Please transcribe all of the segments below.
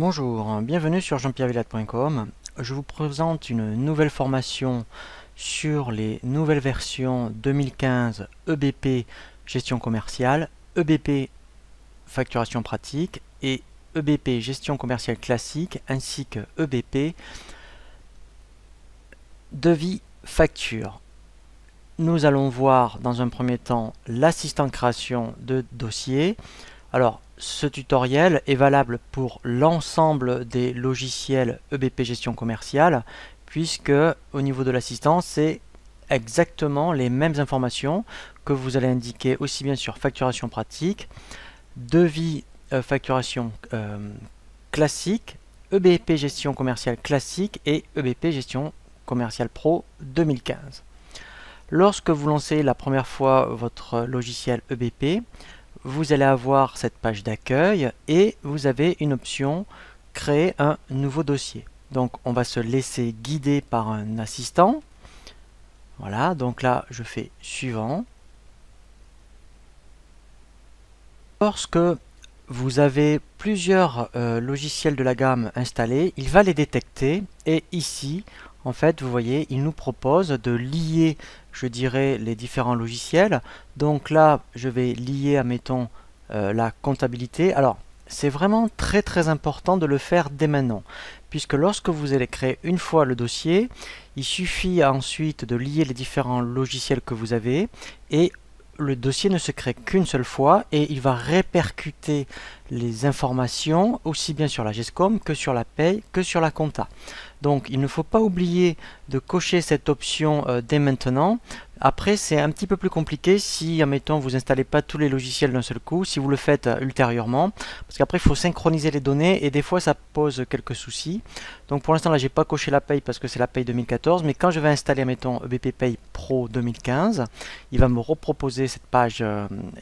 Bonjour, bienvenue sur jeanpierrevillade.com. Je vous présente une nouvelle formation sur les nouvelles versions 2015 EBP gestion commerciale, EBP facturation pratique et EBP gestion commerciale classique ainsi que EBP devis facture. Nous allons voir dans un premier temps l'assistant création de dossier. Alors, ce tutoriel est valable pour l'ensemble des logiciels EBP gestion commerciale, puisque au niveau de l'assistant, c'est exactement les mêmes informations que vous allez indiquer aussi bien sur facturation pratique, devis facturation classique, EBP gestion commerciale classique et EBP gestion commerciale pro 2015. Lorsque vous lancez la première fois votre logiciel EBP, vous allez avoir cette page d'accueil et vous avez une option créer un nouveau dossier. Donc on va se laisser guider par un assistant. Voilà, donc là je fais suivant. Lorsque vous avez plusieurs logiciels de la gamme installés, il va les détecter et ici en fait vous voyez il nous propose de lier, je dirais, les différents logiciels. Donc là je vais lier, admettons, la comptabilité. Alors c'est vraiment très important de le faire dès maintenant, puisque lorsque vous allez créer une fois le dossier, il suffit ensuite de lier les différents logiciels que vous avez et le dossier ne se crée qu'une seule fois et il va répercuter les informations aussi bien sur la GESCOM que sur la paye que sur la compta. Donc il ne faut pas oublier de cocher cette option dès maintenant. Après c'est un petit peu plus compliqué si, admettons, vous installez pas tous les logiciels d'un seul coup, si vous le faites ultérieurement, parce qu'après il faut synchroniser les données et des fois ça pose quelques soucis. Donc pour l'instant là j'ai pas coché la paye parce que c'est la paye 2014, mais quand je vais installer, admettons, EBP Paye Pro 2015, il va me reproposer cette page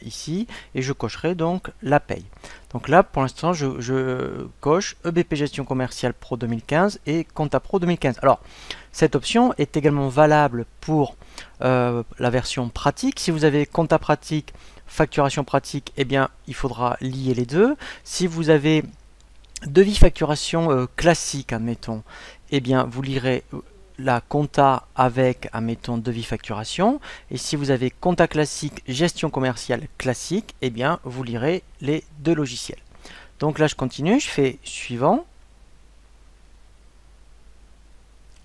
ici et je cocherai donc la paye. Donc là pour l'instant je coche EBP Gestion Commerciale Pro 2015 et Compta Pro 2015. Alors cette option est également valable pour la version pratique. Si vous avez Compta Pratique, Facturation Pratique, eh bien il faudra lier les deux. Si vous avez Devis Facturation classique, admettons, eh bien vous lirez la compta avec, admettons, devis facturation, et si vous avez compta classique, gestion commerciale classique, eh bien vous lirez les deux logiciels. Donc là je continue, je fais suivant.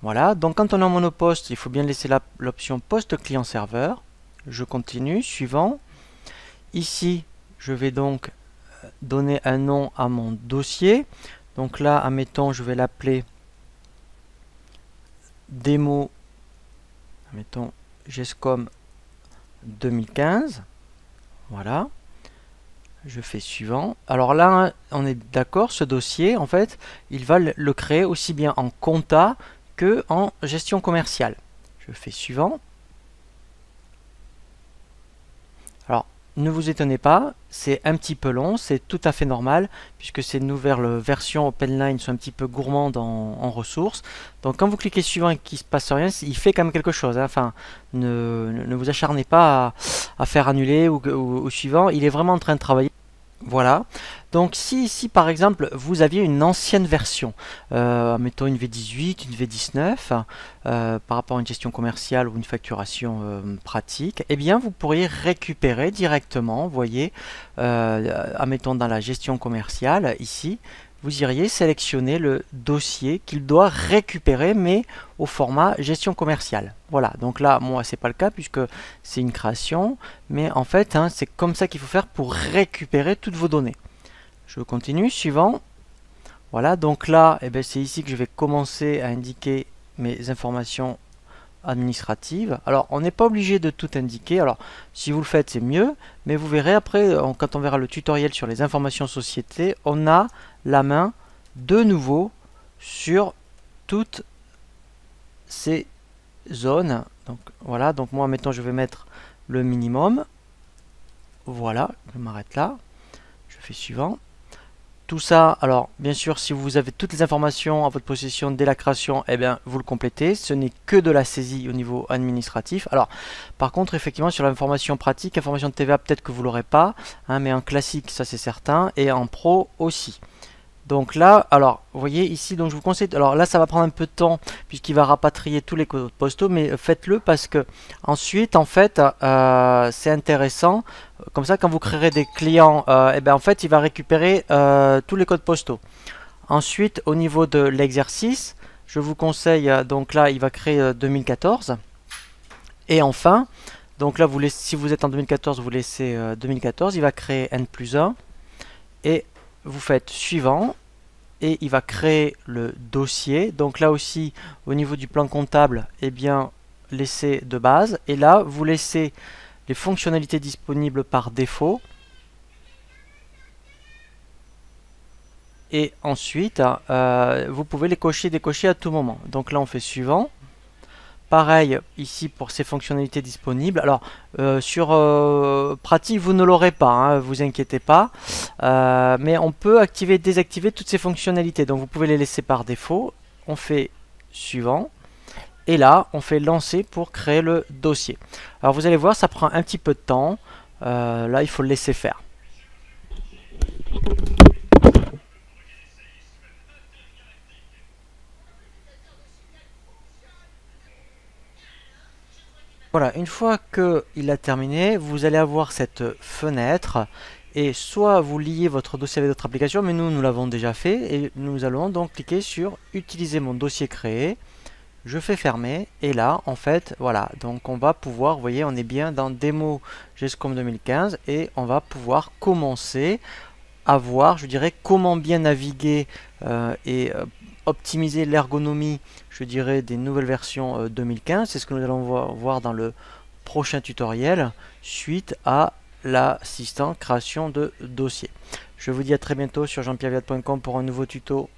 Voilà, donc quand on est en monoposte, il faut bien laisser l'option poste client serveur. Je continue, suivant. Ici, je vais donc donner un nom à mon dossier. Donc là, admettons, je vais l'appeler démo, mettons GESCOM 2015. Voilà. Je fais suivant. Alors là, on est d'accord, ce dossier, en fait, il va le créer aussi bien en compta que en gestion commerciale. Je fais suivant. Alors, ne vous étonnez pas, c'est un petit peu long, c'est tout à fait normal, puisque ces nouvelles versions OpenLine sont un petit peu gourmandes en ressources. Donc quand vous cliquez suivant et qu'il ne se passe rien, il fait quand même quelque chose, hein. Enfin, ne vous acharnez pas à faire annuler ou suivant, il est vraiment en train de travailler. Voilà, donc si ici par exemple vous aviez une ancienne version, mettons une V18, une V19, par rapport à une gestion commerciale ou une facturation pratique, eh bien vous pourriez récupérer directement, vous voyez, admettons dans la gestion commerciale, ici, vous iriez sélectionner le dossier qu'il doit récupérer, mais au format gestion commerciale. Voilà, donc là, moi, c'est pas le cas puisque c'est une création, mais en fait, hein, c'est comme ça qu'il faut faire pour récupérer toutes vos données. Je continue, suivant. Voilà, donc là, eh ben, c'est ici que je vais commencer à indiquer mes informations administratives. Alors, on n'est pas obligé de tout indiquer. Alors, si vous le faites, c'est mieux. Mais vous verrez après, quand on verra le tutoriel sur les informations société, on a la main de nouveau sur toutes ces zones. Donc, voilà. Donc, moi, maintenant, je vais mettre le minimum. Voilà. Je m'arrête là. Je fais suivant. Tout ça, alors bien sûr, si vous avez toutes les informations à votre possession dès la création, eh bien vous le complétez. Ce n'est que de la saisie au niveau administratif. Alors, par contre, effectivement, sur l'information pratique, information de TVA, peut-être que vous l'aurez pas, hein, mais en classique, ça c'est certain, et en pro aussi. Donc là, alors, vous voyez ici, donc je vous conseille, alors là ça va prendre un peu de temps puisqu'il va rapatrier tous les codes postaux, mais faites-le parce que ensuite, en fait, c'est intéressant. Comme ça, quand vous créerez des clients, et ben en fait, il va récupérer tous les codes postaux. Ensuite, au niveau de l'exercice, je vous conseille, donc là, il va créer 2014. Et enfin, donc là, si vous êtes en 2014, vous laissez 2014, il va créer n+1 et vous faites suivant et il va créer le dossier. Donc là aussi, au niveau du plan comptable, eh bien, laissez de base. Et là, vous laissez les fonctionnalités disponibles par défaut. Et ensuite, vous pouvez les cocher et décocher à tout moment. Donc là, on fait suivant. Pareil ici pour ces fonctionnalités disponibles. Alors sur pratique vous ne l'aurez pas, hein, vous inquiétez pas. Mais on peut activer et désactiver toutes ces fonctionnalités. Donc vous pouvez les laisser par défaut. On fait suivant. Et là on fait lancer pour créer le dossier. Alors vous allez voir ça prend un petit peu de temps. Là il faut le laisser faire. Voilà, une fois qu'il a terminé, vous allez avoir cette fenêtre et soit vous liez votre dossier avec votre application, mais nous l'avons déjà fait et nous allons donc cliquer sur utiliser mon dossier créé. Je fais fermer et là en fait voilà, donc on va pouvoir, vous voyez, on est bien dans démo GESCOM 2015 et on va pouvoir commencer à voir, je dirais, comment bien naviguer et optimiser l'ergonomie, je dirais, des nouvelles versions 2015. C'est ce que nous allons voir dans le prochain tutoriel suite à l'assistant création de dossier. Je vous dis à très bientôt sur jeanpierreviat.com pour un nouveau tuto